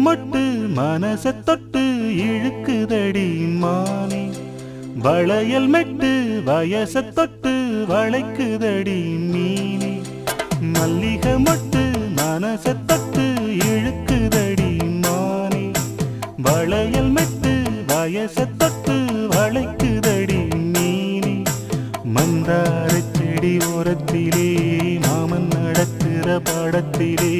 மொட்டு மனச தொட்டு இழுக்குதடி மானே வளையல் மெட்டு வயச தொட்டு வளைக்குதடி மீனே மல்லிகை மொட்டு மனச தொட்டு இழுக்குதடி மானே வளையல் மெட்டு வயச தொட்டு வளைக்குதடி மீனே மந்தார செடி ஓரத்திலே மாமன் நடக்கிற படத்திலே